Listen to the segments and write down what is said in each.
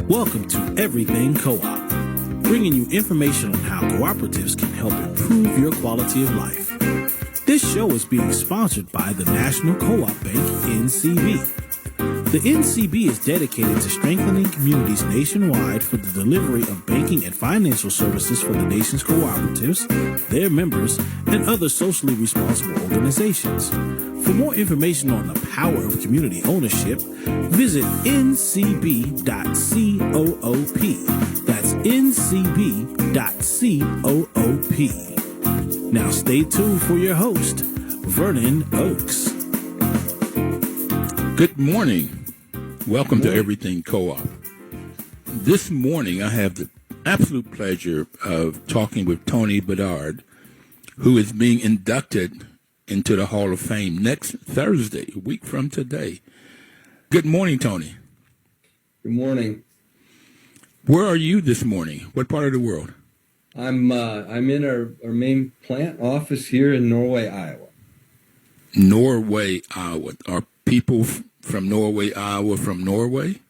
Welcome to Everything Co-op, bringing you information on how cooperatives can help improve your quality of life. This show is being sponsored by the National Co-op Bank, NCB. The NCB is dedicated to strengthening communities nationwide for the delivery of banking and financial services for the nation's cooperatives, their members, and other socially responsible organizations. For more information on the power of community ownership, visit ncb.coop. That's ncb.coop. Now stay tuned for your host, Vernon Oakes. Good morning. Welcome to Everything Co-op. This morning I have the absolute pleasure of talking with Tony Bedard, who is being inducted into the Hall of Fame next Thursday, a week from today. Good morning, Tony. Good morning. Where are you this morning? What part of the world? I'm in our main plant office here in Norway, Iowa. Norway, Iowa. Are people from Norway, Iowa from Norway?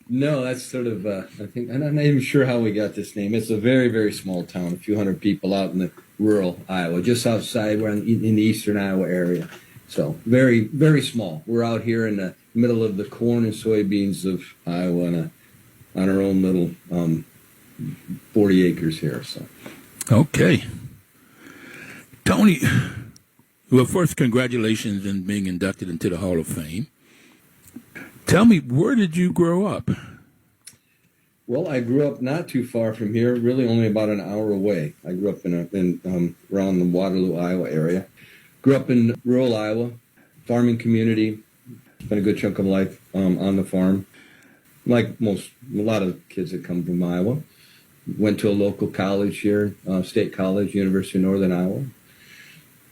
No, that's sort of, I think, I'm not even sure how we got this name. It's a very, very small town, a few hundred people out in the rural Iowa, just outside, we're in the eastern Iowa area. So very, very small. We're out here in the middle of the corn and soybeans of Iowa on our own little 40 acres here. So. Okay. Tony, well, first, congratulations on being inducted into the Hall of Fame. Tell me, where did you grow up? Well, I grew up not too far from here, really only about an hour away. I grew up in around the Waterloo, Iowa area. Grew up in rural Iowa, farming community. Spent a good chunk of life on the farm, like a lot of kids that come from Iowa. Went to a local college here, State College, University of Northern Iowa.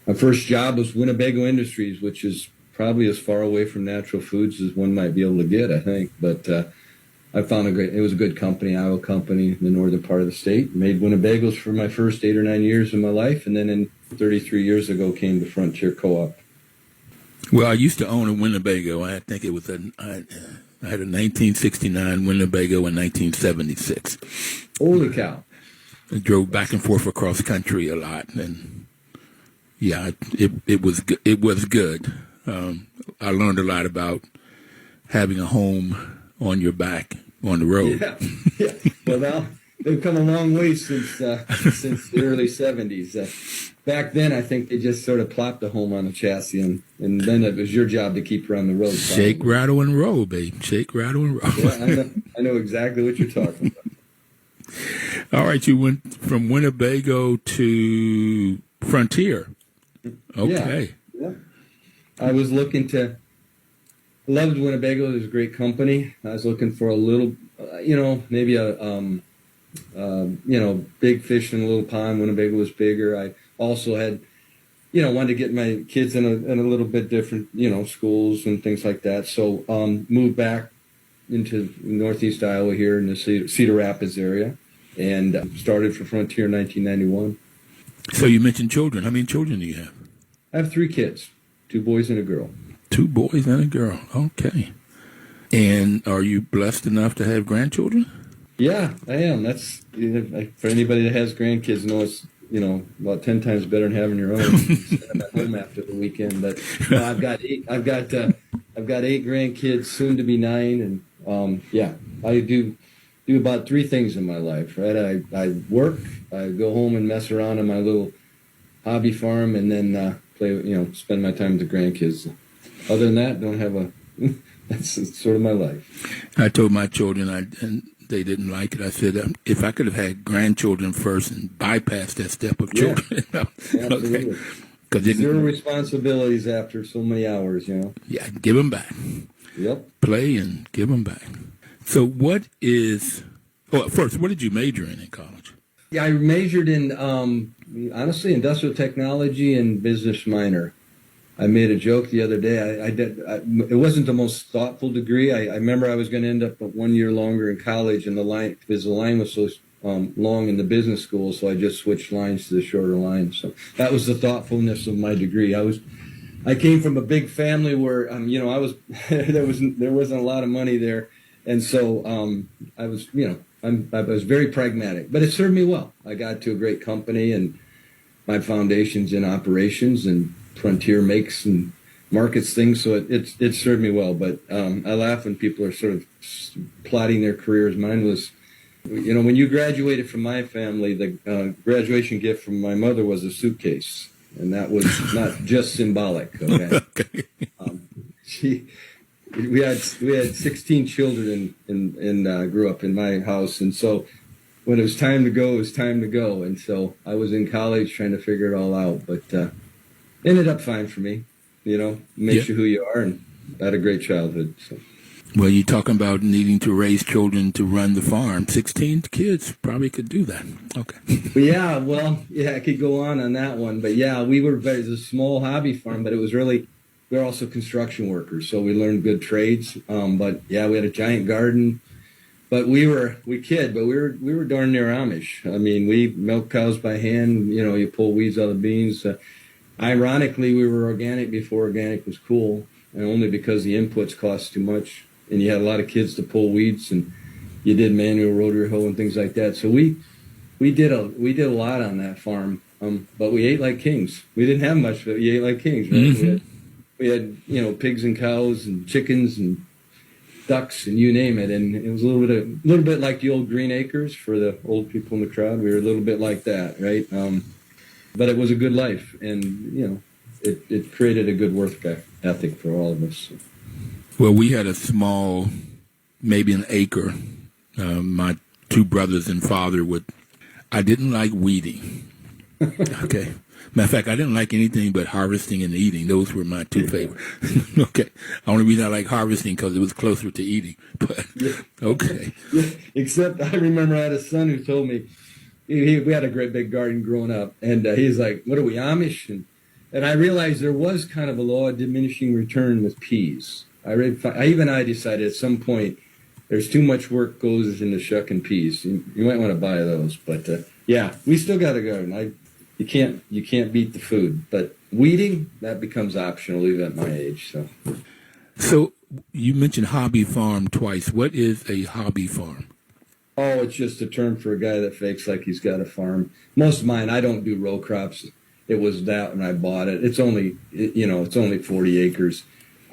My first job was Winnebago Industries, which is probably as far away from natural foods as one might be able to get, I think. But I found it was a good company, Iowa company, in the northern part of the state. Made Winnebagos for my first 8 or 9 years of my life, and then 33 years ago came to Frontier Co-op. Well, I used to own a Winnebago. I think it was I had a 1969 Winnebago in 1976. Holy cow. I drove back and forth across country a lot, and yeah, it was good. It was good. I learned a lot about having a home on your back on the road. Yeah. Well, now they've come a long way since the early 70s. Back then, I think they just sort of plopped a home on the chassis, and then it was your job to keep her on the road. Shake, rattle, and roll, babe. Shake, rattle, and roll. Yeah, I know exactly what you're talking about. All right, you went from Winnebago to Frontier. Okay. Yeah. I was looking loved Winnebago. It was a great company. I was looking for a little, maybe a, big fish in a little pond. Winnebago was bigger. I also had, wanted to get my kids in a little bit different, schools and things like that. So moved back into northeast Iowa here in the Cedar Rapids area and started for Frontier in 1991. So you mentioned children. How many children do you have? I have 3 kids, 2 boys and a girl. 2 boys and a girl. Okay. And are you blessed enough to have grandchildren? Yeah, I am. That's for anybody that has grandkids knows it's about 10 times better than having your own. Spend them at home after the weekend. But I've got 8 grandkids, soon to be 9, and I do about 3 things in my life. Right, I work, I go home and mess around on my little hobby farm, and then spend my time with the grandkids. Other than that, don't have that's sort of my life. I told my children, and they didn't like it. I said, if I could have had grandchildren first and bypassed that step of children. Yeah, absolutely. Okay. Zero responsibilities after so many hours, Yeah, give them back. Yep. Play and give them back. So first, what did you major in college? Yeah, I majored in, honestly, industrial technology and business minor. I made a joke the other day. It wasn't the most thoughtful degree. I remember I was going to end up 1 year longer in college, and the line was so long in the business school, so I just switched lines to the shorter line. So that was the thoughtfulness of my degree. I came from a big family where I was there wasn't a lot of money there, And so I was, I was very pragmatic, but it served me well. I got to a great company, and my foundation's in operations, and Frontier makes and markets things, so it served me well. But I laugh when people are sort of plotting their careers. Mine was, when you graduated from my family, the graduation gift from my mother was a suitcase, and that was not just symbolic. Okay. We had 16 children and grew up in my house, and so when it was time to go, it was time to go. And so I was in college trying to figure it all out, but ended up fine for me. Makes you who you are, and I had a great childhood. So. Well, you're talking about needing to raise children to run the farm. 16 kids probably could do that. Okay. I could go on that one. But yeah, it was a small hobby farm, but it was really, we were also construction workers, so we learned good trades. But yeah, we had a giant garden. But we were darn near Amish. I mean, we milk cows by hand. You pull weeds out of the beans. Ironically, we were organic before organic was cool, and only because the inputs cost too much, and you had a lot of kids to pull weeds, and you did manual rotary hoe and things like that. So we did a lot on that farm, but we ate like kings. We didn't have much, but we ate like kings, right? Mm-hmm. We had pigs and cows and chickens and ducks and you name it, and it was a little bit like the old Green Acres for the old people in the crowd. We were a little bit like that, right? But it was a good life, and it created a good work ethic for all of us. Well, we had a small, maybe an acre. My two brothers and father I didn't like weeding. Okay. Matter of fact, I didn't like anything but harvesting and eating. Those were my two favorite. Okay. Only reason I like harvesting because it was closer to eating. But okay. Yeah. Except I remember I had a son who told me, we had a great big garden growing up, and he's like, "What are we, Amish?" And I realized there was kind of a law of diminishing return with peas. I decided at some point there's too much work goes into shucking peas. You might want to buy those, but yeah, we still got a garden. You can't beat the food, but weeding, that becomes optional even at my age. So you mentioned hobby farm twice. What is a hobby farm? Oh, it's just a term for a guy that fakes like he's got a farm. Most of mine, I don't do row crops. It was that when I bought it. It's only 40 acres.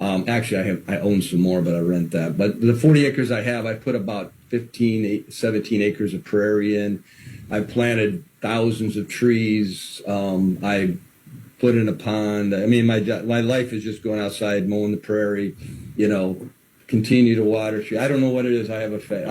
Actually, I own some more, but I rent that. But the 40 acres I have, I put about 17 acres of prairie in. I planted thousands of trees. I put in a pond. I mean, my life is just going outside, mowing the prairie, continue to water tree. I don't know what it is. I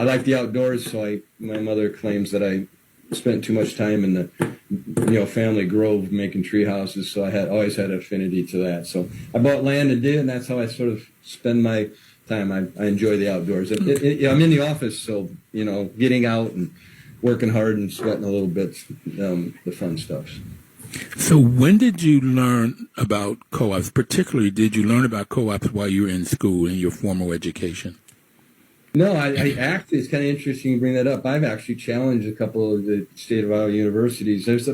like the outdoors, so my mother claims that I spent too much time in the family grove making tree houses, so I always had affinity to that. So I bought land and did, and that's how I sort of spend my time. I enjoy the outdoors. I'm in the office, so getting out and working hard and sweating a little bit, the fun stuff. So when did you learn about co-ops? Particularly, did you learn about co-ops while you were in school, in your formal education? No, I actually, it's kind of interesting you bring that up. I've actually challenged a couple of the state of Iowa universities. There's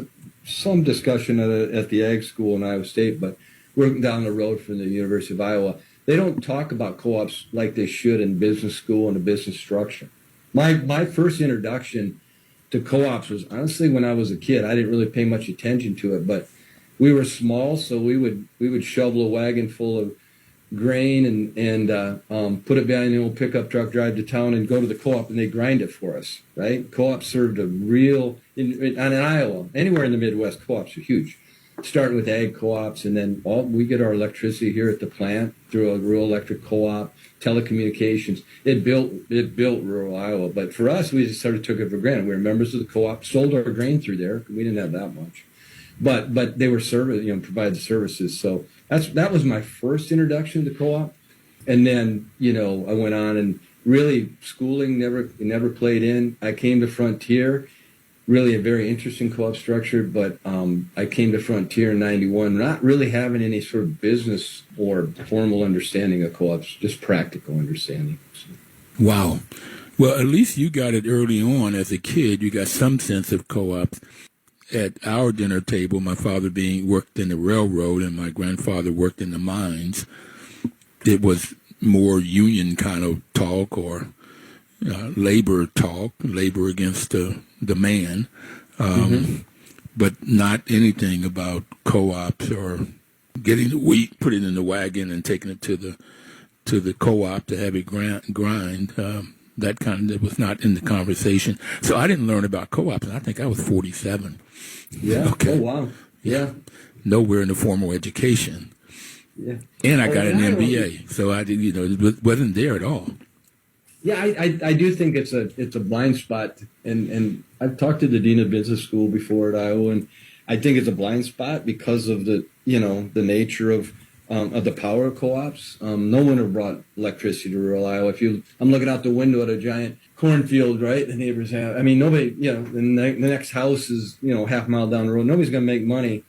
some discussion at the ag school in Iowa State, but working down the road from the University of Iowa, they don't talk about co-ops like they should in business school and the business structure. My first introduction to co-ops was honestly when I was a kid. I didn't really pay much attention to it, but we were small, so we would shovel a wagon full of grain and put it behind the old pickup truck, drive to town, and go to the co-op, and they grind it for us. Right? Co-op served a real in Iowa, anywhere in the Midwest, co-ops are huge. Starting with ag co-ops, and then we get our electricity here at the plant through a rural electric co-op. Telecommunications. It built rural Iowa, but for us, we just sort of took it for granted. We were members of the co-op, sold our grain through there. We didn't have that much, but they were provided services. So that was my first introduction to co-op, and then I went on and really schooling never played in. I came to Frontier. Really a very interesting co-op structure, but I came to Frontier in 91, not really having any sort of business or formal understanding of co-ops, just practical understanding. Wow. Well, at least you got it early on as a kid. You got some sense of co-ops. At our dinner table, my father worked in the railroad and my grandfather worked in the mines. It was more union kind of talk or labor talk, labor against the man, but not anything about co-ops or getting the wheat, put it in the wagon, and taking it to the co-op to have it grind. That was not in the conversation. So I didn't learn about co-ops, and I think I was 47. Yeah. Okay. Oh, wow. Yeah. Nowhere in the formal education. Yeah. And I got an MBA, so I did, it wasn't there at all. Yeah, I do think it's a blind spot, and I've talked to the dean of business school before at Iowa, and I think it's a blind spot because of the nature of the power of co-ops. No one have brought electricity to rural Iowa. I'm looking out the window at a giant cornfield, right? The neighbors have. I mean, nobody. The next house is half a mile down the road. Nobody's going to make money.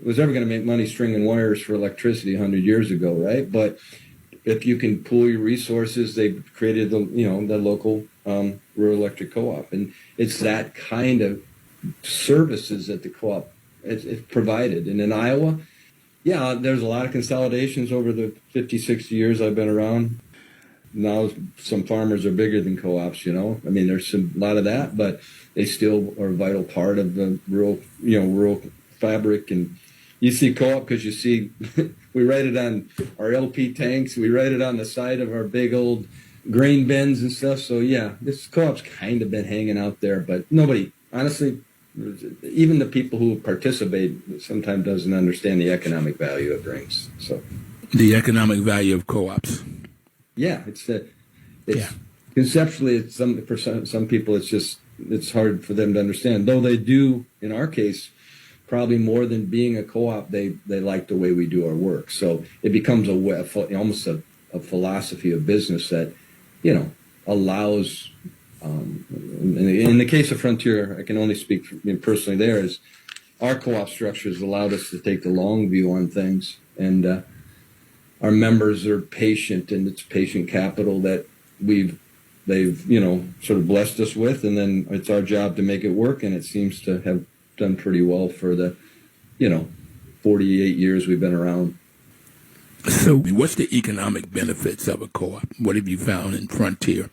Was ever going to make money stringing wires for electricity 100 years ago, right? But if you can pool your resources, they've created the local rural electric co-op, and it's that kind of services that the co-op is provided. And in Iowa, yeah, there's a lot of consolidations over the 50, 60 years I've been around. Now some farmers are bigger than co-ops, I mean, there's a lot of that, but they still are a vital part of the rural fabric. And you see co-op because you see, we write it on our LP tanks, we write it on the side of our big old grain bins and stuff. So yeah, this co-op's kind of been hanging out there, but nobody, honestly, even the people who participate sometimes doesn't understand the economic value it brings. So the economic value of co-ops. Yeah, conceptually, for some people, it's hard for them to understand. Though they do, in our case, probably more than being a co-op, they like the way we do our work. So it becomes almost a philosophy of business that, allows. In the case of Frontier, I can only speak personally. There is our co-op structures allowed us to take the long view on things, and our members are patient, and it's patient capital that they've sort of blessed us with, and then it's our job to make it work, and it seems to have done pretty well for the 48 years we've been around. So what's the economic benefits of a co-op? What have you found in Frontier?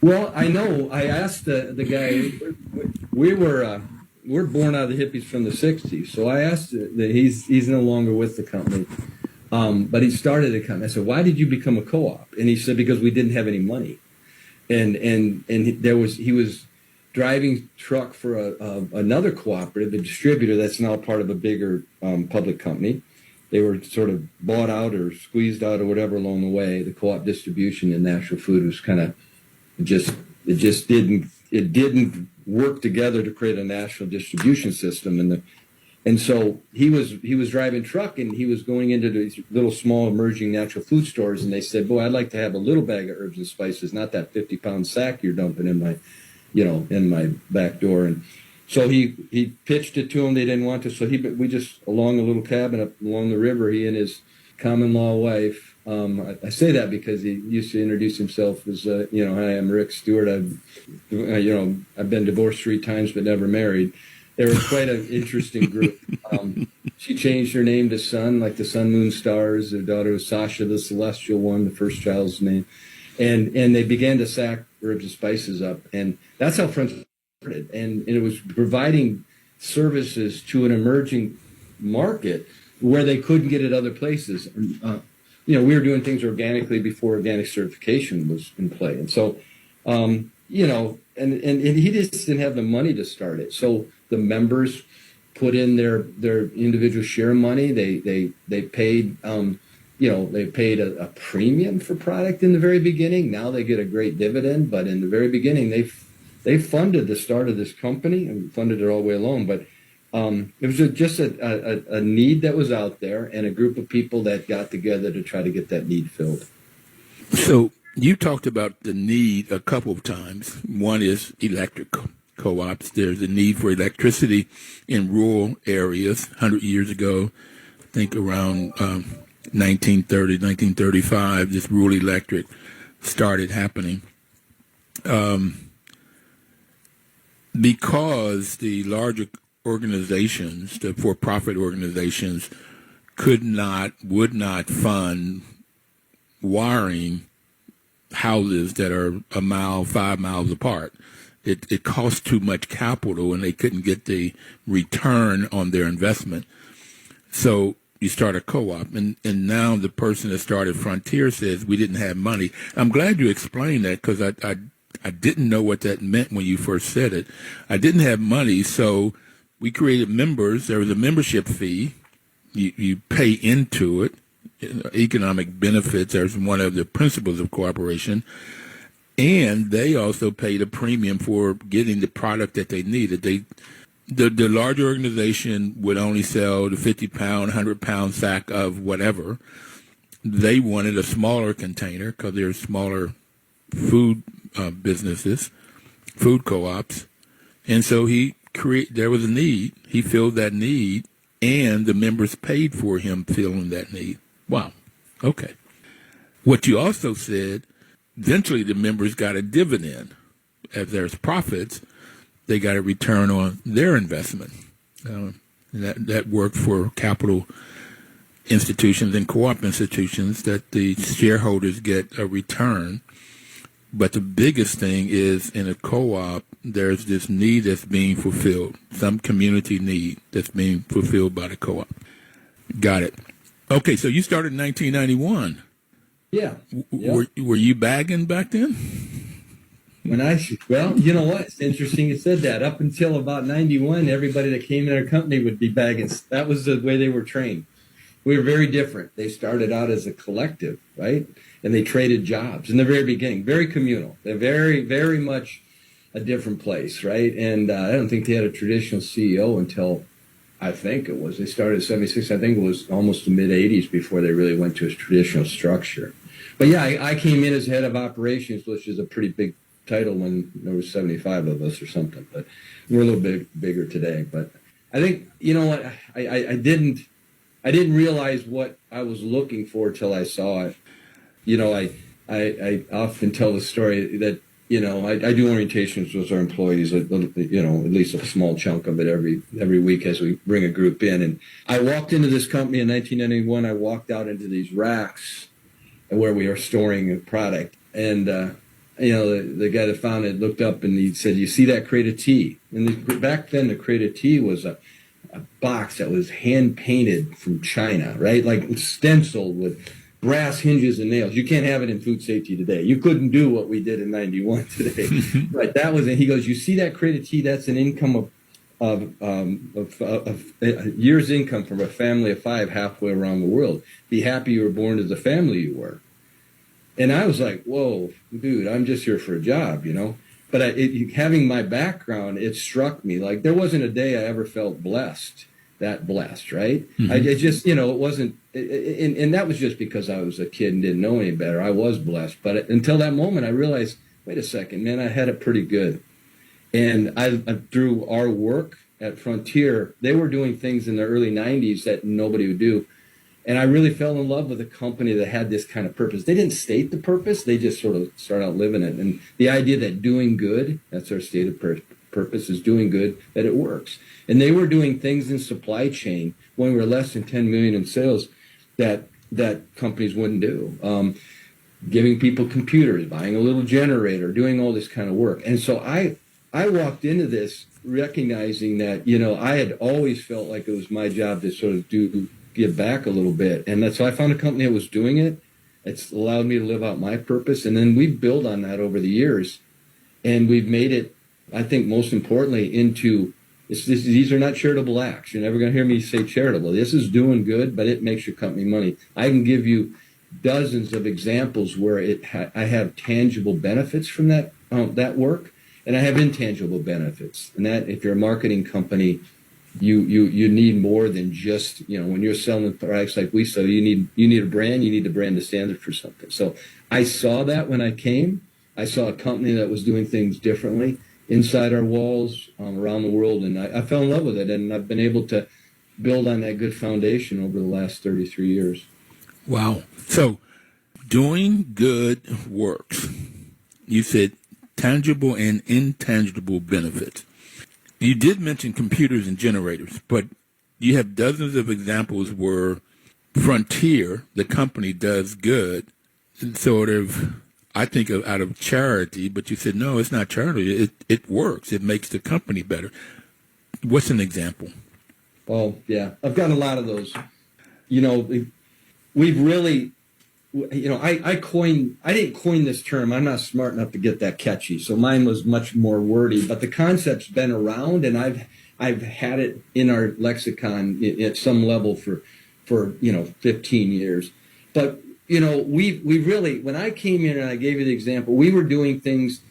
Well, I know I asked the guy, we're born out of the hippies from the 60s, so I asked that he's no longer with the company. But he started a company. I said, "Why did you become a co-op?" And he said, "Because we didn't have any money." And he was driving truck for another cooperative, a distributor that's now part of a bigger public company. They were sort of bought out or squeezed out or whatever along the way. The co-op distribution in natural food was kind of it just didn't work together to create a national distribution system. And so he was driving truck, and he was going into these little small emerging natural food stores, and they said, "Boy, I'd like to have a little bag of herbs and spices, not that 50-pound sack you're dumping in my back door." And so he pitched it to them. They didn't want to, so we just, along a little cabin up along the river, he and his common law wife. I say that because he used to introduce himself as, "Hi, I'm Rick Stewart. I've been divorced 3 times but never married." They were quite an interesting group. She changed her name to Sun, like the sun, moon, stars. Their daughter was Sasha, the celestial one, the first child's name. And they began to sack herbs and spices up. And that's how Friends started. And it was providing services to an emerging market where they couldn't get it other places. We were doing things organically before organic certification was in play. And so, and he just didn't have the money to start it. So the members put in their individual share money. They paid they paid a premium for product in the very beginning. Now they get a great dividend, but in the very beginning they funded the start of this company and funded it all the way along. But it was just a need that was out there, and a group of people that got together to try to get that need filled. So you talked about the need a couple of times. One is electric co-ops. There's a need for electricity in rural areas. 100 years ago, I think around 1930, 1935, this rural electric started happening. Because the larger organizations, the for-profit organizations, would not fund wiring houses that are a mile, 5 miles apart. It costs too much capital, and they couldn't get the return on their investment. So you start a co-op, and now the person that started Frontier says we didn't have money. I'm glad you explained that, because I didn't know what that meant when you first said it. I didn't have money, so we created members. There was a membership fee. You pay into it. Economic benefits are one of the principles of cooperation. And they also paid a premium for getting the product that they needed. The larger organization would only sell the 50-pound, 100-pound sack of whatever. They wanted a smaller container because they're smaller food businesses, food co-ops. And so there was a need. He filled that need, and the members paid for him filling that need. Wow. Okay. What you also said, eventually the members got a dividend. If there's profits, they got a return on their investment. That worked for capital institutions and co-op institutions, that the shareholders get a return. But the biggest thing is, in a co-op, there's this need that's being fulfilled, some community need that's being fulfilled by the co-op. Got it. Okay, so you started in 1991. Yeah. Were you bagging back then? Well, you know what? It's interesting you said that. Up until about 91, everybody that came in our company would be bagging. That was the way they were trained. We were very different. They started out as a collective, right? And they traded jobs in the very beginning. Very communal. They're very, very much a different place, right? And I don't think they had a traditional CEO until, I think it was, they started in 76. I think it was almost the mid-'80s before they really went to a traditional structure. But yeah, I came in as head of operations, which is a pretty big title when there was 75 of us or something. But we're a little bit bigger today. But I think, you know what, I didn't realize what I was looking for till I saw it. You know, I often tell the story that, you know, I do orientations with our employees, you know, at least a small chunk of it every week as we bring a group in. And I walked into this company in 1991. I walked out into these racks where we are storing a product. And, you know, the guy that found it looked up and he said, "You see that crate of tea?" And back then, the crate of tea was a box that was hand painted from China, right? Like stenciled with brass hinges and nails. You can't have it in food safety today. You couldn't do what we did in 91 today. Right. That was it. He goes, "You see that crate of tea? That's an income of a year's income from a family of 5 halfway around the world. Be happy you were born to the family you were." And I was like, whoa, dude, I'm just here for a job, you know. But having my background, it struck me. Like, there wasn't a day I ever felt blessed, right? Mm-hmm. I just, you know, it wasn't, and that was just because I was a kid and didn't know any better. I was blessed. But until that moment, I realized, wait a second, man, I had it pretty good. And through our work at Frontier, they were doing things in the early 90s that nobody would do. And I really fell in love with a company that had this kind of purpose. They didn't state the purpose. They just sort of started out living it. And the idea that doing good, that's our stated purpose, is doing good, that it works. And they were doing things in supply chain when we were less than 10 million in sales that companies wouldn't do. Giving people computers, buying a little generator, doing all this kind of work. And so I walked into this recognizing that, you know, I had always felt like it was my job to sort of give back a little bit. And so I found a company that was doing it. It's allowed me to live out my purpose. And then we've built on that over the years. And we've made it, I think most importantly, into, these are not charitable acts. You're never going to hear me say charitable. This is doing good, but it makes your company money. I can give you dozens of examples where I have tangible benefits from that work. And I have intangible benefits. And that, if you're a marketing company, you need more than just, you know, when you're selling products like we sell, you need a brand, you need to brand the standard for something. So I saw that when I came. I saw a company that was doing things differently inside our walls, around the world, and I fell in love with it, and I've been able to build on that good foundation over the last 33 years. Wow. So doing good works. You said tangible and intangible benefits. You did mention computers and generators, but you have dozens of examples where Frontier, the company, does good, sort of I think of out of charity, but you said, no, it's not charity. It works. It makes the company better. What's an example? Oh, yeah. I've got a lot of those. You know, we've really, you know, I didn't coin this term. I'm not smart enough to get that catchy. So mine was much more wordy, but the concept's been around, and I've had it in our lexicon at some level for 15 years. But, you know, we really, when I came in and I gave you the example, we were doing things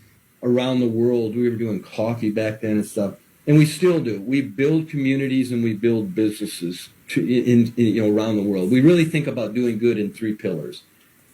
around the world. We were doing coffee back then and stuff, and we still do. We build communities and we build businesses around the world. We really think about doing good in 3 pillars.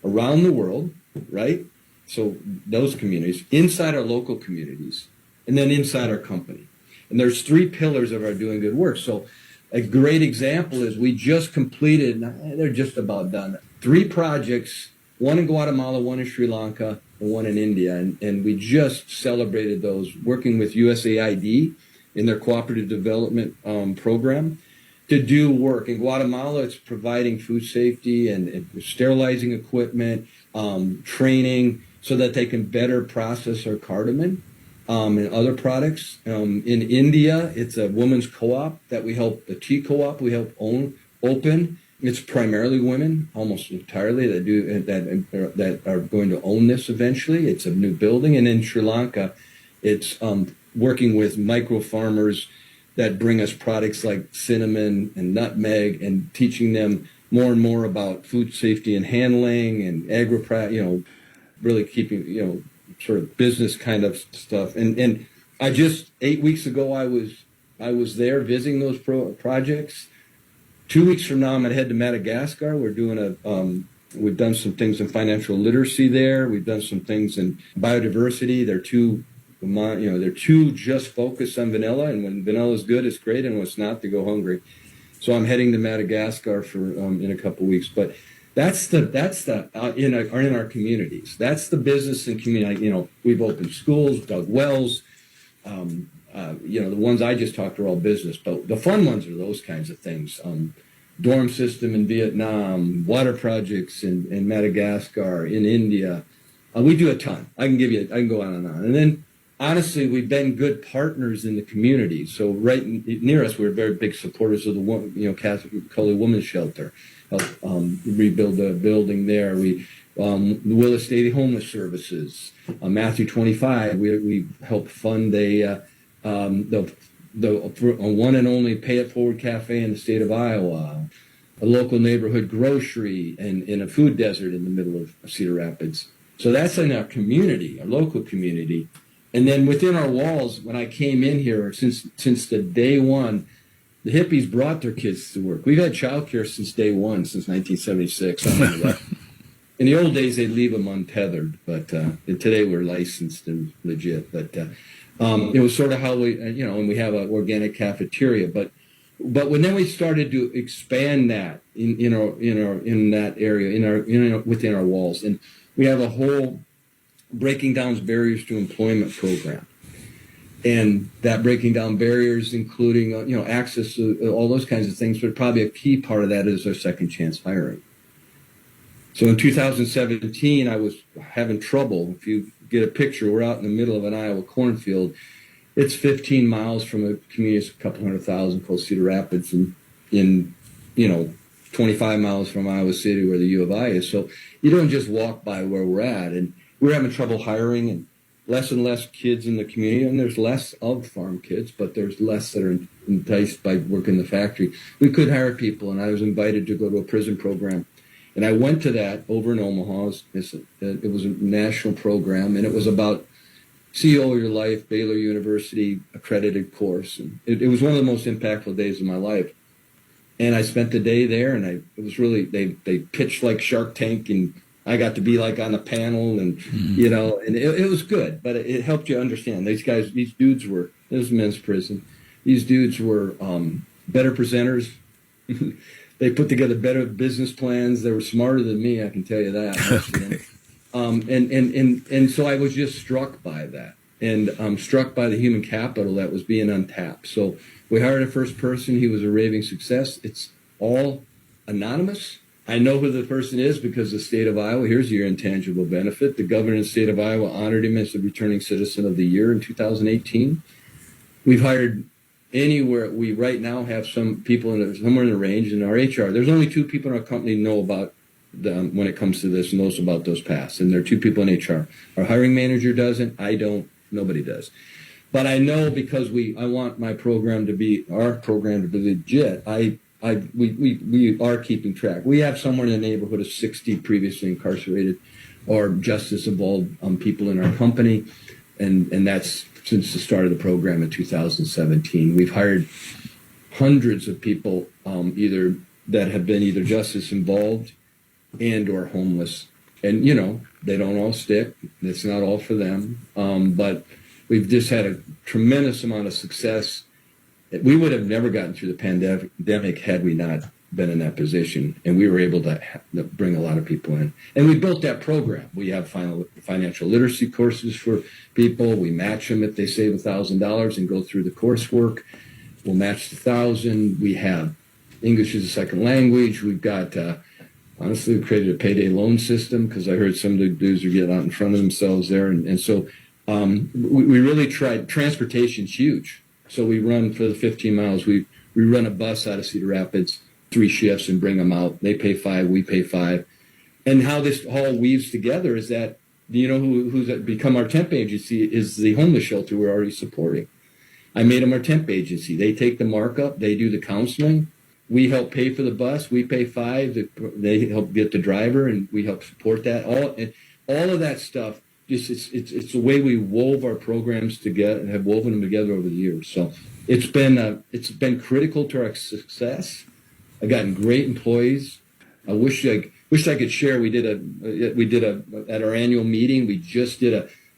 Around the world, right? So those communities, inside our local communities, and then inside our company. And there's 3 pillars of our doing good work. So a great example is we just completed, they're just about done, 3 projects, one in Guatemala, one in Sri Lanka, and one in India. And we just celebrated those, working with USAID in their cooperative development program to do work. In Guatemala, it's providing food safety and sterilizing equipment, training, so that they can better process our cardamom and other products. In India, it's a women's co-op that we help, a tea co-op we help open. It's primarily women, almost entirely, that are going to own this eventually. It's a new building. And in Sri Lanka, it's working with micro farmers that bring us products like cinnamon and nutmeg, and teaching them more and more about food safety and handling and really keeping, sort of business kind of stuff. And I just, 8 weeks ago, I was there visiting those projects. 2 weeks from now, I'm going to head to Madagascar. We're doing we've done some things in financial literacy there. We've done some things in biodiversity. They're two just focused on vanilla, and when vanilla is good, it's great, and when it's not, they go hungry. So I'm heading to Madagascar for in a couple of weeks. But that's in our communities. That's the business and community. We've opened schools, dug wells. The ones I just talked are all business, but the fun ones are those kinds of things. Dorm system in Vietnam, water projects in Madagascar, in India. We do a ton. I can go on and on. And then, honestly, we've been good partners in the community. So right near us, we're very big supporters of the Catholic Colored Women's Shelter. Help rebuild the building there. We the Willis State Homeless Services, Matthew 25. We help fund the one and only Pay It Forward Cafe in the state of Iowa, a local neighborhood grocery, and in a food desert in the middle of Cedar Rapids. So that's in our community, our local community. And then within our walls, when I came in here, since the day one, the hippies brought their kids to work. We've had childcare since day one, since 1976. In the old days, they'd leave them untethered, but today we're licensed and legit. But it was sort of how we, and we have an organic cafeteria. But when we started to expand that in that area, within our walls, and we have a whole Breaking Down Barriers to Employment program. And that breaking down barriers, including, access to all those kinds of things, but probably a key part of that is our second chance hiring. So in 2017, I was having trouble. If you get a picture, we're out in the middle of an Iowa cornfield. It's 15 miles from a community, a couple 100,000 called Cedar Rapids, and in 25 miles from Iowa City, where the U of I is. So you don't just walk by where we're at. And we're having trouble hiring, and less kids in the community, and there's less of farm kids, but there's less that are enticed by working in the factory. We could hire people, and I was invited to go to a prison program. And I went to that over in Omaha. It was a national program, and it was about CEO of Your Life, Baylor University accredited course. And it was one of the most impactful days of my life. And I spent the day there, and it was really, they pitched like Shark Tank, and I got to be like on the panel, and and it was good, but it helped you understand. These dudes were, this was men's prison. These dudes were better presenters. They put together better business plans. They were smarter than me, I can tell you that. And so I was just struck by that, and struck by the human capital that was being untapped. So we hired a first person. He was a raving success. It's all anonymous. I know who the person is because the state of Iowa, here's your intangible benefit. The governor of the state of Iowa honored him as the returning citizen of the year in 2018. We've hired anywhere. We right now have some people somewhere in the range in our HR. There's only 2 people in our company know about when it comes to this, knows about those paths. And there are 2 people in HR. Our hiring manager doesn't. I don't. Nobody does. But I know because I want our program to be legit. We are keeping track. We have somewhere in the neighborhood of 60 previously incarcerated or justice involved people in our company, and that's since the start of the program in 2017. We've hired hundreds of people either that have been either justice involved and or homeless, and they don't all stick. It's not all for them, but we've just had a tremendous amount of success. We would have never gotten through the pandemic had we not been in that position, and we were able to bring a lot of people in. And we built that program. We have financial literacy courses for people. We match them if they save $1,000 and go through the coursework. We'll match the $1,000. We have English as a second language. We've got, honestly, we created a payday loan system because I heard some of the dudes are getting out in front of themselves there. And so we really tried. Transportation's huge. So we run for the 15 miles. We run a bus out of Cedar Rapids, 3 shifts, and bring them out. They pay $5, we pay $5. And how this all weaves together is that, who's become our temp agency is the homeless shelter we're already supporting. I made them our temp agency. They take the markup. They do the counseling. We help pay for the bus. We pay $5. They help get the driver, and we help support that. All of that stuff. It's the way we wove our programs together and have woven them together over the years. So it's been critical to our success. I've gotten great employees. I wish I could share. We did at our annual meeting. We just did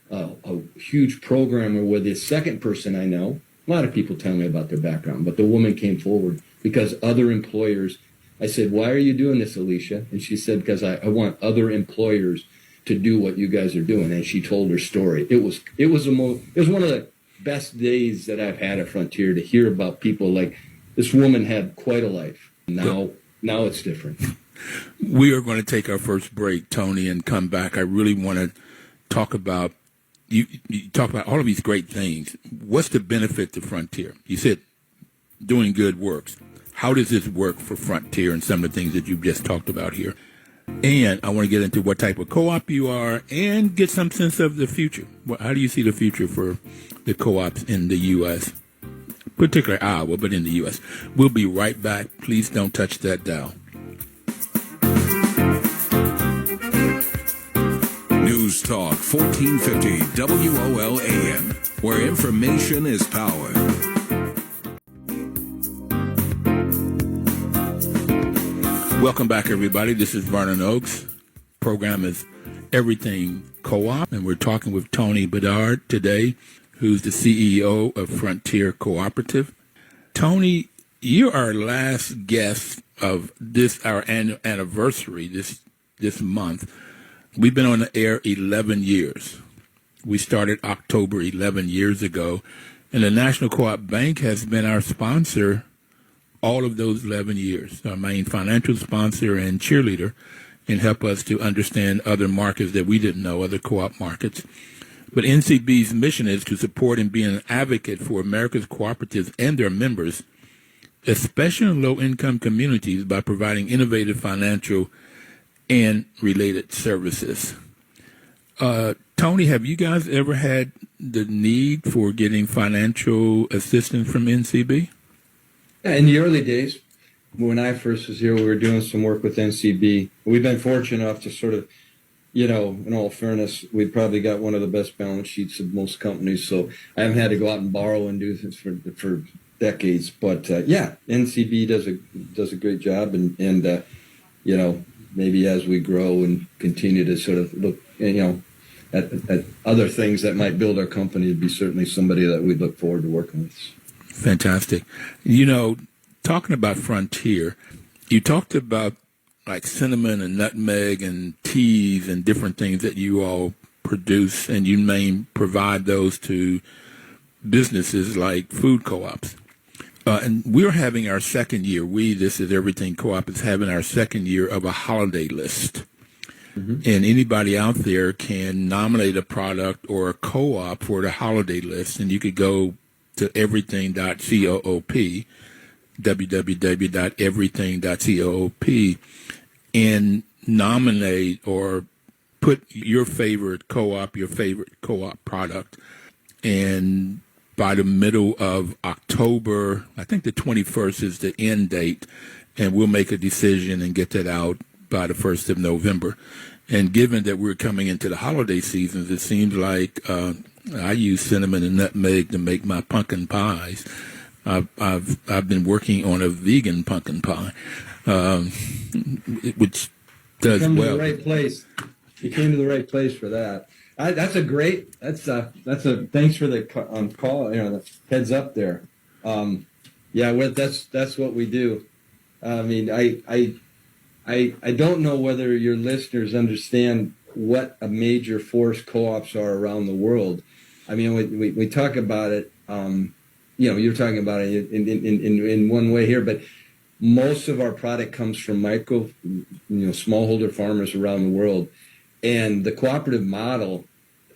a huge program where the second person I know. A lot of people tell me about their background, but the woman came forward because other employers. I said, "Why are you doing this, Alicia?" And she said, "Because I want other employers to do what you guys are doing." And she told her story. It was one of the best days that I've had at Frontier to hear about people like this woman had quite a life. Now it's different. We are going to take our first break, Tony, and come back. I really want to talk about you talk about all of these great things. What's the benefit to Frontier? You said doing good works. How does this work for Frontier and some of the things that you've just talked about here? And I want to get into what type of co-op you are and get some sense of the future. How do you see the future for the co-ops in the U.S., particularly Iowa, but in the U.S.? We'll be right back. Please don't touch that dial. News Talk 1450 WOL-AM, where information is power. Welcome back, everybody. This is Vernon Oaks. Program is Everything Co-op, and we're talking with Tony Bedard today, who's the CEO of Frontier Cooperative. Tony, you're our last guest of our anniversary this month. We've been on the air 11 years. We started October 11 years ago, and the National Co-op Bank has been our sponsor all of those 11 years, our main financial sponsor and cheerleader, and help us to understand other markets that we didn't know, other co-op markets. But NCB's mission is to support and be an advocate for America's cooperatives and their members, especially in low-income communities, by providing innovative financial and related services. Tony, have you guys ever had the need for getting financial assistance from NCB? Yeah, in the early days, when I first was here, we were doing some work with NCB. We've been fortunate enough to sort of, in all fairness, we've probably got one of the best balance sheets of most companies. So I haven't had to go out and borrow and do this for decades. But NCB does a great job, and maybe as we grow and continue to sort of look, at other things that might build our company, it'd be certainly somebody that we'd look forward to working with. Fantastic. Talking about Frontier, you talked about like cinnamon and nutmeg and teas and different things that you all produce, and you provide those to businesses like food co-ops. And we're having our second year. This is Everything Co-op, is having our second year of a holiday list. And anybody out there can nominate a product or a co-op for the holiday list. And you could go to everything.coop, www.everything.coop, and nominate or put your favorite co-op product. And by the middle of October, I think the 21st is the end date, and we'll make a decision and get that out by the 1st of November. And given that we're coming into the holiday seasons, it seems like I use cinnamon and nutmeg to make my pumpkin pies. I've been working on a vegan pumpkin pie, which does well. You came to the right place. You came to the right place for that. Thanks for the call. The heads up there. That's what we do. I mean, I don't know whether your listeners understand what a major force co-ops are around the world. I mean, we talk about it. You're talking about it in one way here, but most of our product comes from smallholder farmers around the world, and the cooperative model.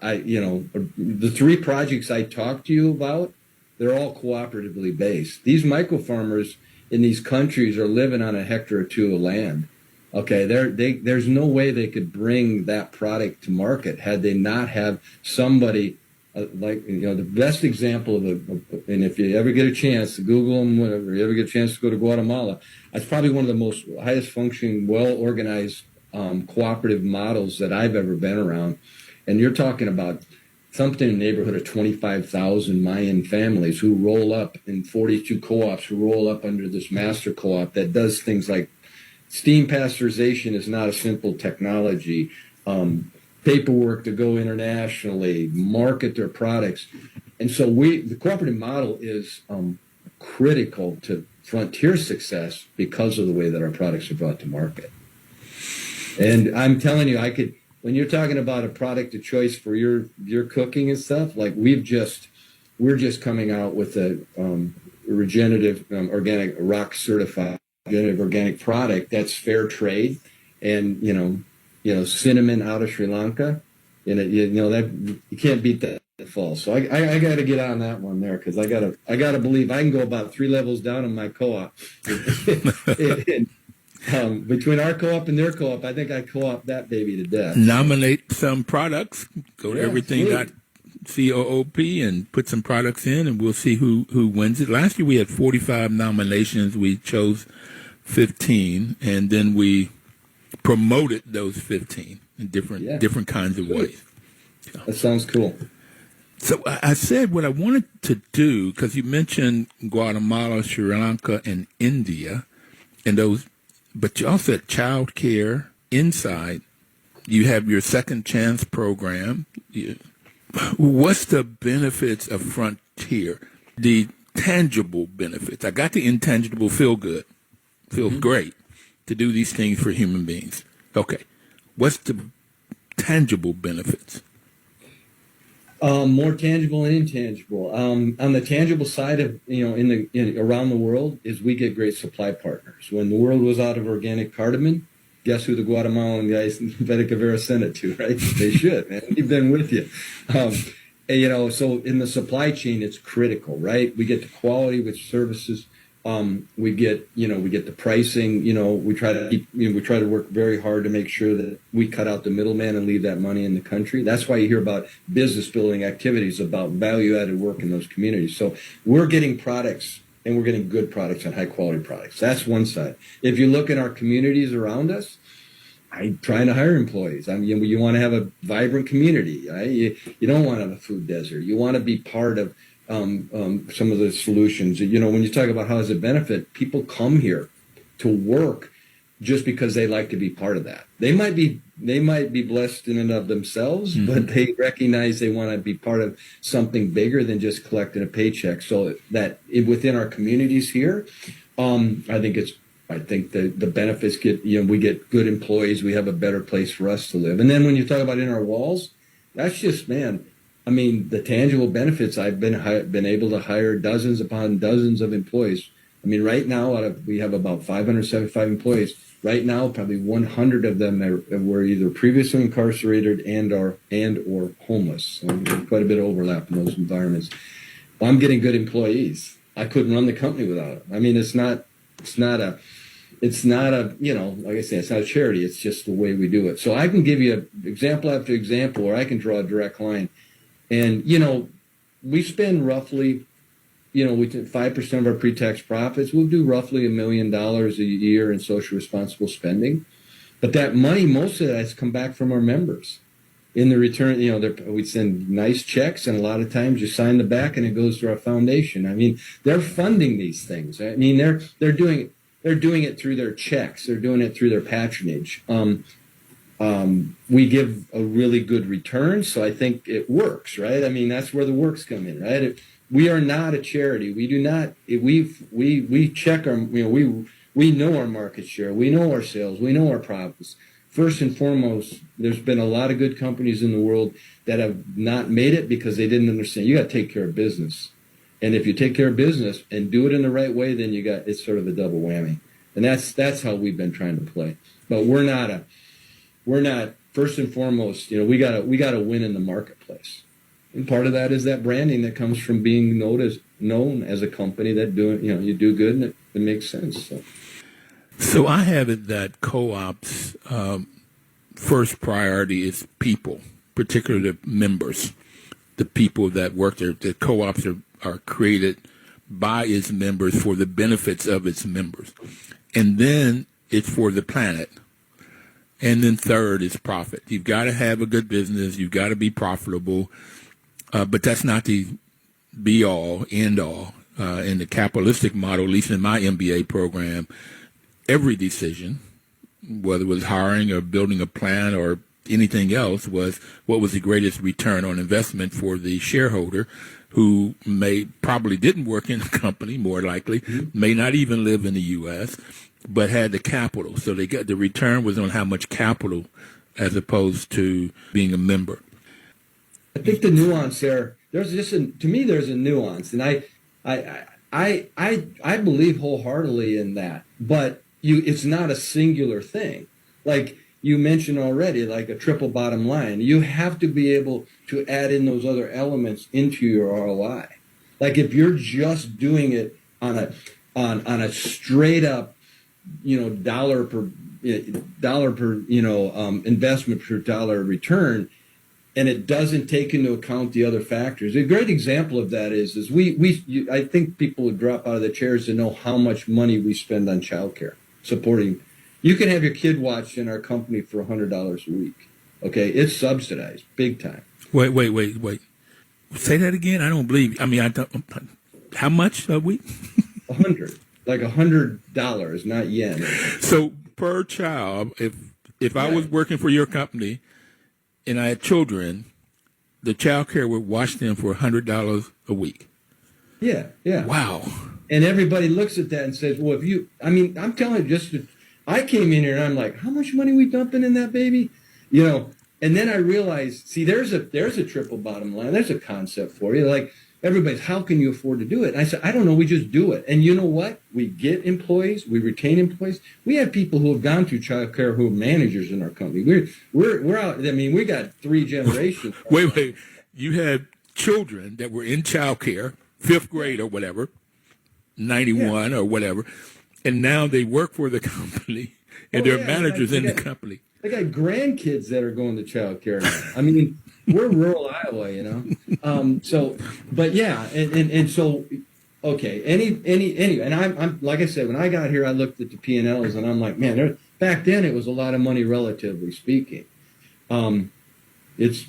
The 3 projects I talked to you about, they're all cooperatively based. These micro farmers in these countries are living on a hectare or 2 of land. Okay, there's no way they could bring that product to market had they not have somebody the best example and if you ever get a chance to Google them, whatever, you ever get a chance to go to Guatemala, that's probably one of the most highest functioning, well organized cooperative models that I've ever been around. And you're talking about something in the neighborhood of 25,000 Mayan families who roll up in 42 co-ops who roll up under this master co-op that does things like steam pasteurization is not a simple technology, paperwork to go internationally, market their products. And so the cooperative model is critical to Frontier success because of the way that our products are brought to market. And I'm telling you, when you're talking about a product of choice for your cooking and stuff, like we're just coming out with a regenerative organic rock certified regenerative organic product that's fair trade, and cinnamon out of Sri Lanka, and that you can't beat that fall. So I got to get on that one there because I gotta believe I can go about 3 levels down in my co-op. Between our co-op and their co-op, I think I co-op that baby to death. Nominate some products. Go to everything.coop and put some products in, and we'll see who wins it. Last year we had 45 nominations. We chose 15, and then we promoted those 15 in different kinds of ways. So. That sounds cool. So I said what I wanted to do, because you mentioned Guatemala, Sri Lanka, and India, and those. But you also had childcare inside. You have your second chance program. What's the benefits of Frontier? The tangible benefits. I got the intangible, feel good. Feels great to do these things for human beings. Okay. What's the tangible benefits? More tangible and intangible. On the tangible side of, around the world is we get great supply partners. When the world was out of organic cardamom, guess who the Guatemalan guys in Vera sent it to, right? They should, man. We've been with you. So in the supply chain, it's critical, right? We get the quality with services. We get the pricing. We try to work very hard to make sure that we cut out the middleman and leave that money in the country. That's why you hear about business building activities, about value added work in those communities. So we're getting products, and we're getting good products and high quality products. That's one side. If you look in our communities around us, I'm trying to hire employees. I mean, you want to have a vibrant community, right? You don't want to have a food desert. You want to be part of some of the solutions. When you talk about how does it benefit, people come here to work just because they like to be part of that. They might be blessed in and of themselves, but they recognize they want to be part of something bigger than just collecting a paycheck. So that within our communities here, I think the benefits we get good employees. We have a better place for us to live. And then when you talk about in our walls, that's just, man, I mean, the tangible benefits, I've been able to hire dozens upon dozens of employees. I mean, right now, we have about 575 employees. Right now, probably 100 of them were either previously incarcerated and or homeless. So there's quite a bit of overlap in those environments. Well, I'm getting good employees. I couldn't run the company without them. I mean, it's not a, like I say, it's not a charity. It's just the way we do it. So I can give you example after example, or I can draw a direct line. And, we spend roughly, we take 5% of our pre-tax profits. We'll do roughly $1 million a year in social responsible spending. But that money, most of that has come back from our members. In the return, we send nice checks, and a lot of times you sign the back and it goes to our foundation. I mean, they're funding these things. I mean, they're doing it through their checks. They're doing it through their patronage. We give a really good return, so I think it works, right? I mean, that's where the works come in, right? We are not a charity. We do not. We check our. We know our market share. We know our sales. We know our profits. First and foremost, there's been a lot of good companies in the world that have not made it because they didn't understand. You got to take care of business, and if you take care of business and do it in the right way, then it's sort of a double whammy, and that's how we've been trying to play. But we're not. First and foremost, we gotta win in the marketplace. And part of that is that branding that comes from being known as a company that you do good and it makes sense. So I have it that co-ops' first priority is people, particularly the members, the people that work there. The co-ops are created by its members for the benefits of its members. And then it's for the planet. And then third is profit. You've got to have a good business. You've got to be profitable. But that's not the be-all, end-all. In the capitalistic model, at least in my MBA program, every decision, whether it was hiring or building a plant or anything else, was what was the greatest return on investment for the shareholder, who probably didn't work in the company, more likely, may not even live in the U.S., but had the capital. So the return was on how much capital as opposed to being a member. I think the nuance there's a nuance, and I believe wholeheartedly in that. But it's not a singular thing. Like you mentioned already, like a triple bottom line. You have to be able to add in those other elements into your ROI. Like if you're just doing it on a straight up, dollar per investment per dollar return, and it doesn't take into account the other factors. A great example of that is I think people would drop out of their chairs to know how much money we spend on childcare, supporting. You can have your kid watched in our company for $100 a week. Okay, it's subsidized big time. Wait. Say that again. I don't believe. I mean, I don't. How much a week? $100, not yen. So per child, if I was working for your company and I had children, the child care would watch them for $100 a week. Yeah. Wow. And everybody looks at that and says, well, I'm telling you, I came in here and I'm like, how much money we dumping in that baby? And then I realized, see, there's a triple bottom line. There's a concept for you. Like everybody's, how can you afford to do it? And I said, I don't know. We just do it. And you know what? We get employees. We retain employees. We have people who have gone through child care who are managers in our company. We're out. I mean, we got 3 generations. Wait. You had children that were in child care, 5th grade or whatever, 91 or whatever, and now they work for the company and they're managers in the company. I got grandkids that are going to child care now. I mean, we're rural Iowa, So, but yeah, and so, okay. Anyway, and I'm like I said, when I got here, I looked at the P&Ls and I'm like, man, back then it was a lot of money, relatively speaking. It's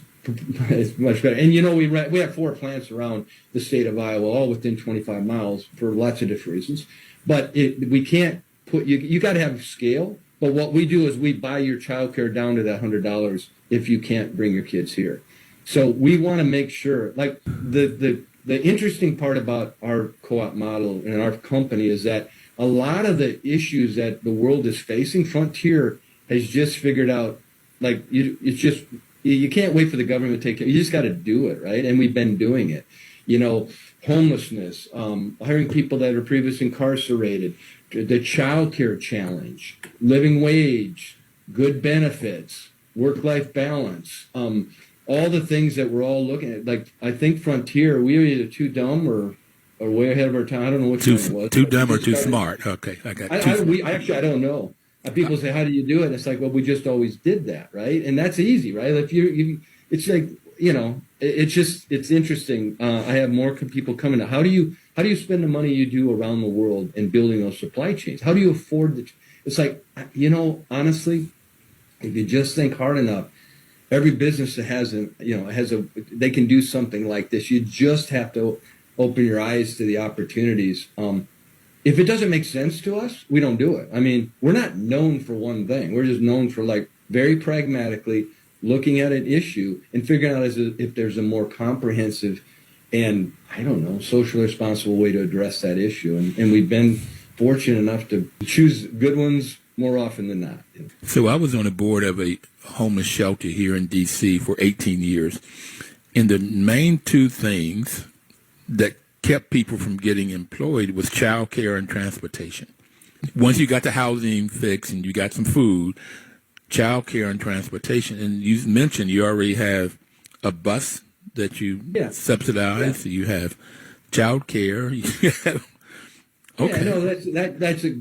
much better. And we have 4 plants around the state of Iowa, all within 25 miles for lots of different reasons. But we can't put you got to have scale. But what we do is we buy your child care down to that $100 if you can't bring your kids here. So we want to make sure, like the interesting part about our co-op model and our company is that a lot of the issues that the world is facing, Frontier has just figured out, like it's just you can't wait for the government to take care. You just got to do it, right? And we've been doing it. Homelessness, hiring people that are previously incarcerated, the childcare challenge, living wage, good benefits, work-life balance, all the things that we're all looking at. Like, I think Frontier, we were either too dumb or way ahead of our time. I don't know which one it was. Too dumb or too smart. Okay, I got I don't know. People say, how do you do it? It's like, well, we just always did that, right? And that's easy, right? If it's like, it's interesting. I have more people coming to, how do you spend the money you do around the world and building those supply chains? How do you afford it's like, honestly, if you just think hard enough, every business that they can do something like this. You just have to open your eyes to the opportunities. If it doesn't make sense to us, we don't do it. I mean, we're not known for one thing. We're just known for, like, very pragmatically looking at an issue and figuring out if there's a more comprehensive and, I don't know, socially responsible way to address that issue. And we've been fortunate enough to choose good ones more often than not. So I was on the board of a homeless shelter here in D.C. for 18 years. And the main two things that kept people from getting employed was child care and transportation. Once you got the housing fixed and you got some food, child care and transportation. And you mentioned you already have a bus that you subsidize. Yeah. You have child care. Okay. Yeah, no,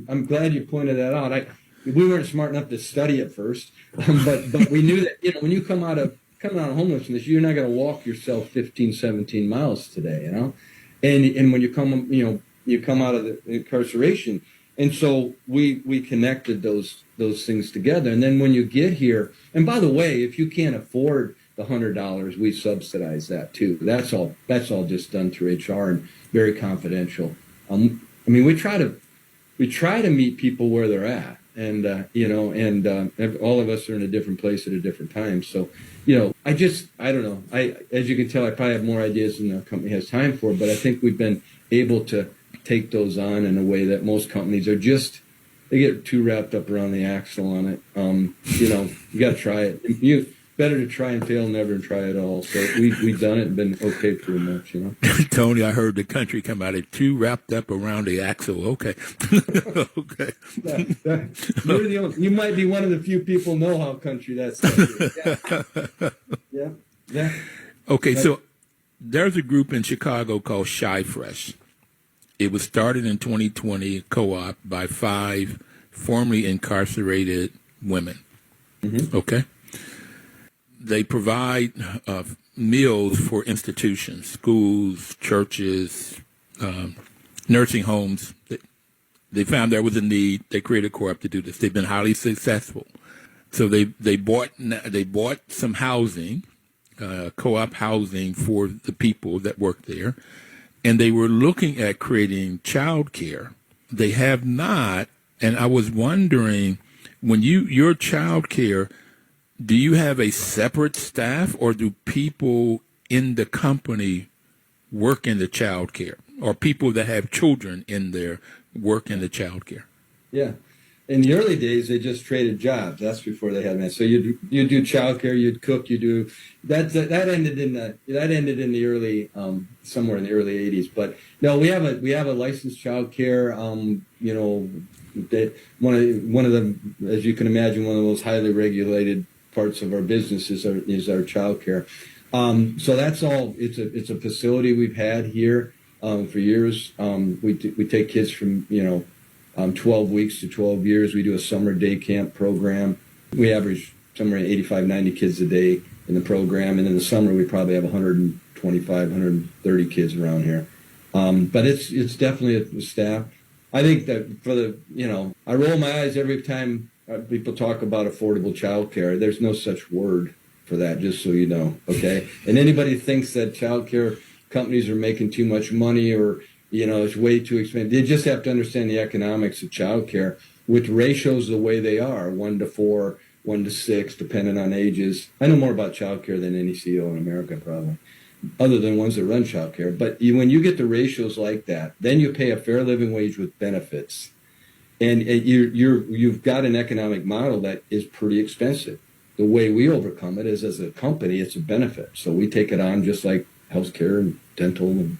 I'm glad you pointed that out. We weren't smart enough to study it first, but we knew that, when you come out of homelessness, you're not going to walk yourself 15, 17 miles today, And when you come out of the incarceration, and so we connected those things together. And then when you get here, and by the way, if you can't afford the $100, we subsidize that too. That's all just done through HR and very confidential. We try to meet people where they're at, and all of us are in a different place at a different time. So, I don't know. As you can tell, I probably have more ideas than the company has time for, but I think we've been able to take those on in a way that most companies are they get too wrapped up around the axle on it. You got to try it. Better to try and fail never and try at all. So we've done it and been okay pretty much, Tony, I heard the country come out of too wrapped up around the axle. Okay. Okay. You're the only, you might be one of the few people know how country that's like. Yeah. Okay, so there's a group in Chicago called Shy Fresh. It was started in 2020, co-op, by 5 formerly incarcerated women. Mm-hmm. Okay? They provide meals for institutions, schools, churches, nursing homes. They found there was a need. They created a co-op to do this. They've been highly successful. So they bought some housing, co-op housing for the people that work there, and they were looking at creating childcare. They have not, and I was wondering, when your childcare, do you have a separate staff, or do people in the company work in the child care, or people that have children in there work in the child care? Yeah. In the early days, they just traded jobs. That's before they had that. So you do child care, you'd cook, you do that ended in the early somewhere in the early 80s. But no, we have a licensed child care. One of the, as you can imagine, one of those highly regulated parts of our business is our child care. So that's all. It's a facility we've had here for years. We take kids from 12 weeks to 12 years. We do a summer day camp program. We average somewhere 85, 90 kids a day in the program. And in the summer, we probably have 125, 130 kids around here. But it's definitely a staff. I think that I roll my eyes every time people talk about affordable child care. There's no such word for that, just so you know, okay? And anybody thinks that child care companies are making too much money or it's way too expensive. They just have to understand the economics of childcare with ratios the way they are, 1-4, 1-6, depending on ages. I know more about childcare than any CEO in America, probably, other than ones that run childcare. But when you get the ratios like that, then you pay a fair living wage with benefits, and you've got an economic model that is pretty expensive. the way we overcome it is, as a company, it's a benefit. So we take it on just like healthcare and dental and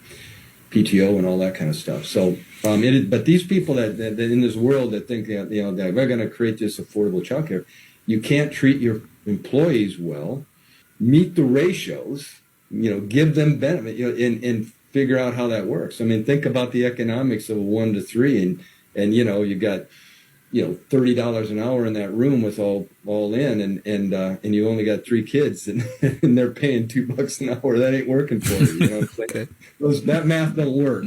PTO and all that kind of stuff. So, but these people that in this world that think that, that we're going to create this affordable childcare, you can't treat your employees well, meet the ratios, give them benefit, and figure out how that works. I mean, think about the economics of a 1 to 3, and you got $30 an hour in that room with all in, and you only got 3 kids, and they're paying $2 an hour. That ain't working for you. It's like, Okay. that math don't work.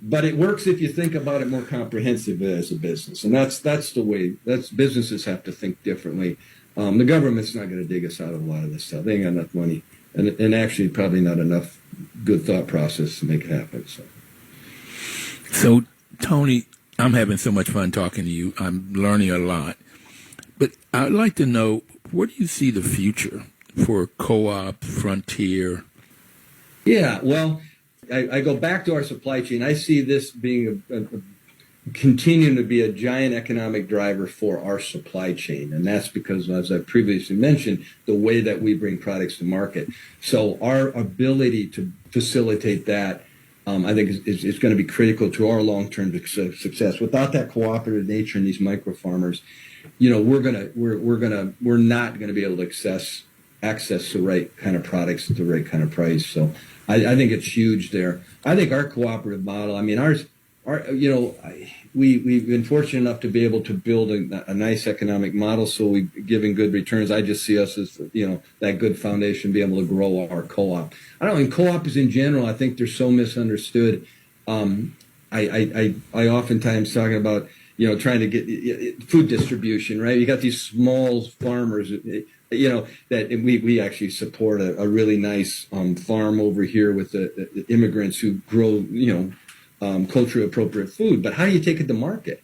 But it works if you think about it more comprehensively as a business, and that's the way. Businesses have to think differently. The government's not going to dig us out of a lot of this stuff. They ain't got enough money, and actually probably not enough good thought process to make it happen. So, Tony, I'm having so much fun talking to you. I'm learning a lot. But I'd like to know, where do you see the future for co-op, frontier? Yeah, well, I go back to our supply chain. I see this being continuing to be a giant economic driver for our supply chain. And that's because, as I previously mentioned, the way that we bring products to market. So our ability to facilitate that, I think is going to be critical to our long-term success. Without that cooperative nature in these micro farmers, we're not going to be able to access the right kind of products at the right kind of price. So I think it's huge there. I think our cooperative model, I mean, we've been fortunate enough to be able to build a nice economic model, so we're giving good returns. I just see us as, that good foundation, be able to grow our co-op. I don't mean co-op is in general, I think they're so misunderstood. I oftentimes talking about, trying to get food distribution, right? You got these small farmers, that we actually support a really nice farm over here with the immigrants who grow, culturally appropriate food. But how do you take it to market?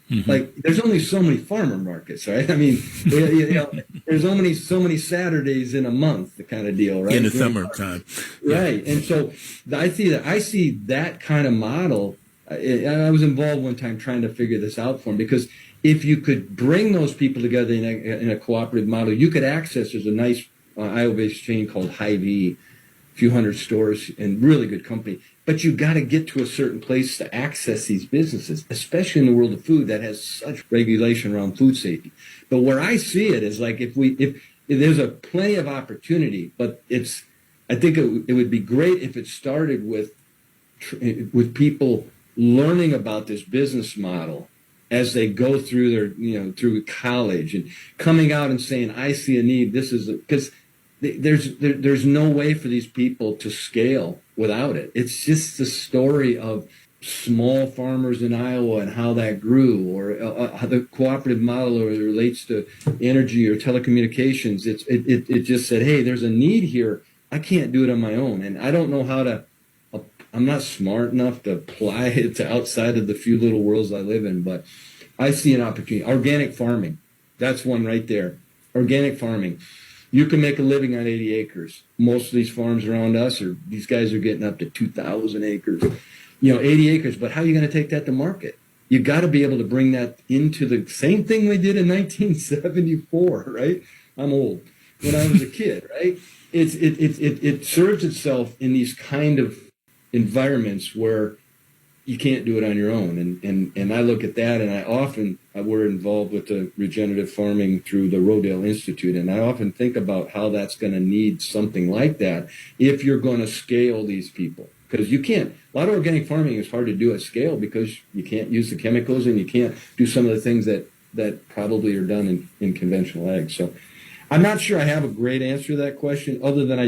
Mm-hmm. Like, there's only so many farmer markets, right? I mean, there's only so many Saturdays in a month, the kind of deal, right? In the summertime. Right. And so I see that kind of model. I was involved one time trying to figure this out for them, because if you could bring those people together in a cooperative model, you could access, there's a nice Iowa-based chain called Hy-Vee, a few hundred stores, and really good company. But you got to get to a certain place to access these businesses, especially in the world of food that has such regulation around food safety. But where I see it is like, if there's a plenty of opportunity, but I think it would be great if it started with people learning about this business model as they go through their, through college, and coming out and saying, I see a need. This is because there's no way for these people to scale without it. It's just the story of small farmers in Iowa and how that grew, or how the cooperative model as it relates to energy or telecommunications. It just said, hey, there's a need here. I can't do it on my own, and I don't know how to. I'm not smart enough to apply it to outside of the few little worlds I live in, but I see an opportunity. Organic farming, that's one right there. Organic farming. You can make a living on 80 acres. Most of these farms around us, these guys are getting up to 2,000 acres. 80 acres, but how are you going to take that to market? You got to be able to bring that into the same thing we did in 1974, right? I'm old. When I was a kid, right? It serves itself in these kind of environments where you can't do it on your own. And I look at that, and we're involved with the regenerative farming through the Rodale Institute, and I often think about how that's going to need something like that if you're going to scale these people. Because you can't, a lot of organic farming is hard to do at scale because you can't use the chemicals, and you can't do some of the things that probably are done in conventional ag. So I'm not sure I have a great answer to that question, other than I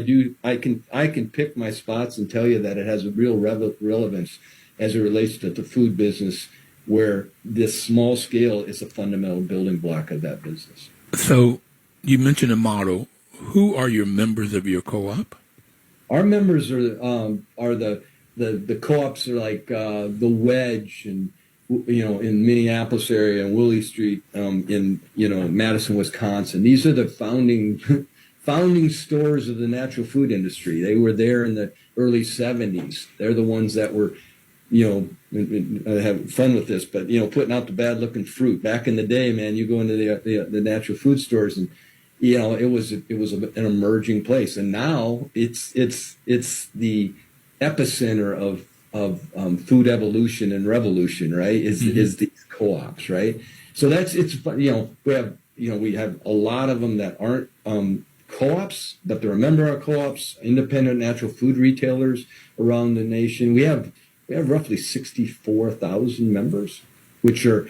can pick my spots and tell you that it has a real relevance as it relates to the food business, where this small scale is a fundamental building block of that business. So you mentioned a model. Who are your members of your co-op? Our members are the co-ops are like the Wedge, and in Minneapolis area, and Willie Street, in Madison, Wisconsin. These are the founding stores of the natural food industry. They were there in the early 70s. They're the ones that were have fun with this, but putting out the bad looking fruit. Back in the day, man, you go into the natural food stores, and it was an emerging place, and now it's the epicenter of food evolution and revolution, right? Is these co-ops, right? So we have a lot of them that aren't co-ops, but they're a member of co-ops, independent natural food retailers around the nation. We have roughly 64,000 members, which are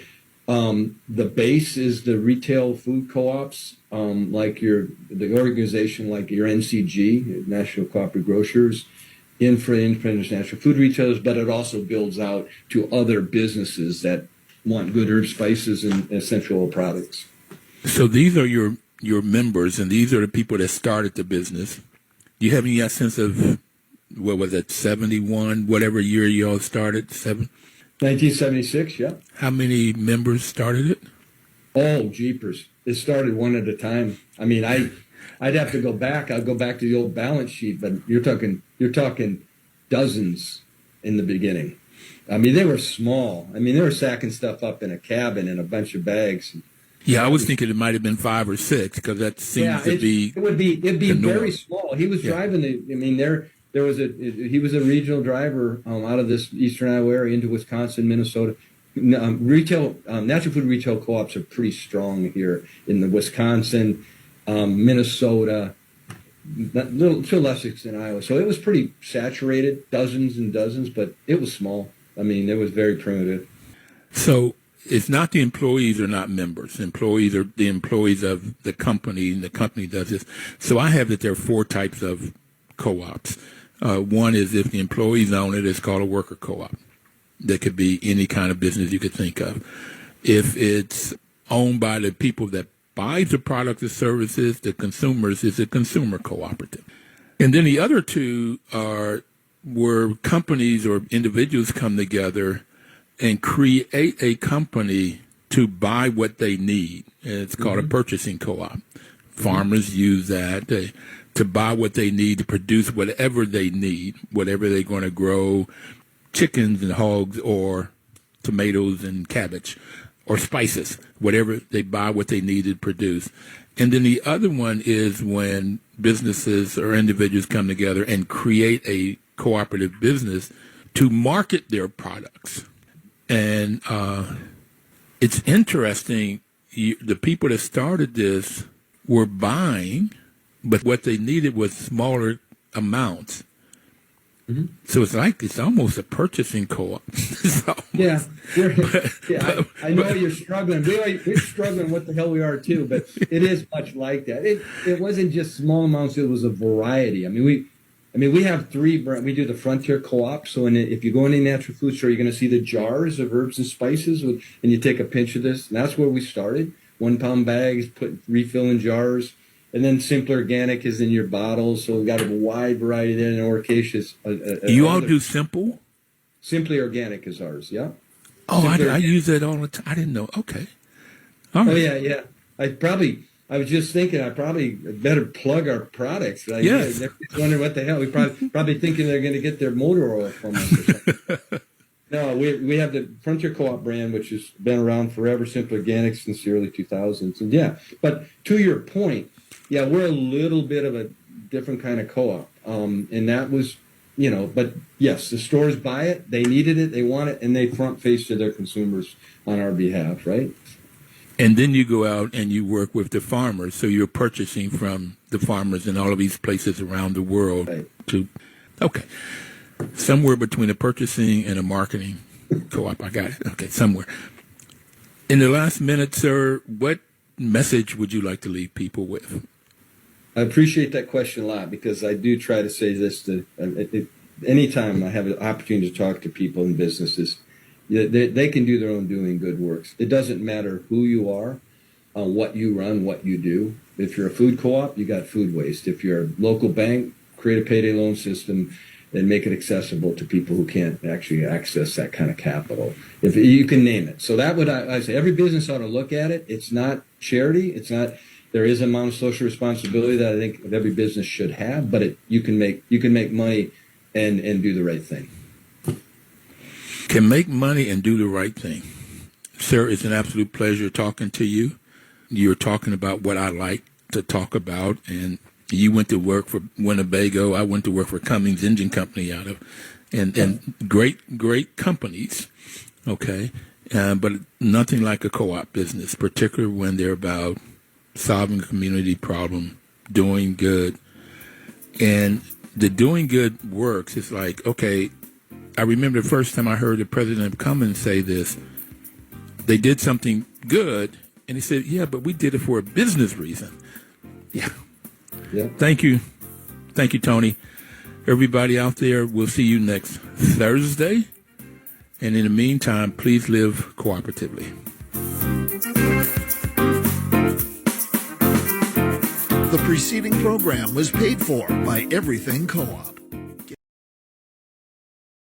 the base is the retail food co-ops, like the organization like your NCG, National Cooperative Grocers, independent natural food retailers, but it also builds out to other businesses that want good herbs, spices, and essential oil products. So these are your members, and these are the people that started the business. Do you have any sense of, what was it, 71, whatever year you all started? 1976, yeah. How many members started it? Oh, jeepers. It started one at a time. I mean, I'd have to go back. I'll go back to the old balance sheet, but you're talking dozens in the beginning. I mean, they were small. I mean, they were sacking stuff up in a cabin in a bunch of bags. Yeah, I was thinking it might have been 5 or 6, because that seems to be. It'd be very small. He was driving he was a regional driver out of this eastern Iowa area into Wisconsin, Minnesota. Natural food retail co-ops are pretty strong here in the Wisconsin, Minnesota, to a lesser extent Iowa. So it was pretty saturated, dozens and dozens, but it was small. I mean, it was very primitive. So it's not the employees are not members. Employees are the employees of the company, and the company does this. So I have that there are 4 types of co-ops. One is if the employees own it, it's called a worker co-op. That could be any kind of business you could think of. If it's owned by the people that buys the products and services, the consumers, is a consumer cooperative. And then the other 2 are where companies or individuals come together and create a company to buy what they need. And it's called a purchasing co-op. Farmers use that to buy what they need to produce whatever they need, whatever they're going to grow, chickens and hogs or tomatoes and cabbage or spices, whatever they buy what they need to produce. And then the other one is when businesses or individuals come together and create a cooperative business to market their products. And it's interesting, the people that started this were buying, but what they needed was smaller amounts. Mm-hmm. So it's almost a purchasing co-op. I know you're struggling. We're struggling what the hell we are too, but it is much like that. It wasn't just small amounts, it was a variety. I mean, we have 3 brands. We do the Frontier Co-op. So if you go in a natural food store, you're going to see the jars of herbs and spices, and you take a pinch of this. And that's where we started. 1-pound bags, refill in jars. And then Simply Organic is in your bottles. So we've got a wide variety there. And Orcacious. You all do Simple? Simply Organic is ours, yeah. Oh, I use that all the time. I didn't know. Okay. All right. Oh, yeah. I was just thinking I probably better plug our products. Like, yes. They're wondering what the hell. We probably thinking they're going to get their motor oil from us or something. No, we have the Frontier Co-op brand, which has been around forever, Simple Organic since the early 2000s. And but to your point, we're a little bit of a different kind of co-op. And that was, but yes, the stores buy it, they needed it, they want it, and they front face to their consumers on our behalf, right? And then you go out and you work with the farmers. So you're purchasing from the farmers in all of these places around the world. Right. Okay. Somewhere between a purchasing and a marketing co-op. I got it. Okay, somewhere. In the last minute, sir, what message would you like to leave people with? I appreciate that question a lot because I do try to say this to anytime I have an opportunity to talk to people in businesses. They can do their own doing good works. It doesn't matter who you are, what you run, what you do. If you're a food co-op, you got food waste. If you're a local bank, create a payday loan system and make it accessible to people who can't actually access that kind of capital. If you can name it. So that would I say every business ought to look at it. It's not charity. It's not. There is an amount of social responsibility that I think every business should have, but you can make money and do the right thing. can make money and do the right thing. Sir, it's an absolute pleasure talking to you. You're talking about what I like to talk about, and you went to work for Winnebago. I went to work for Cummins Engine Company out of, and great companies, okay? But nothing like a co-op business, particularly when they're about solving a community problem, doing good. And the doing good works. It's like, okay, I remember the first time I heard the president of Cummins say this. They did something good, and he said, yeah, but we did it for a business reason. Yeah. Thank you, Tony. Everybody out there, we'll see you next Thursday. And in the meantime, please live cooperatively. The preceding program was paid for by Everything Co-op.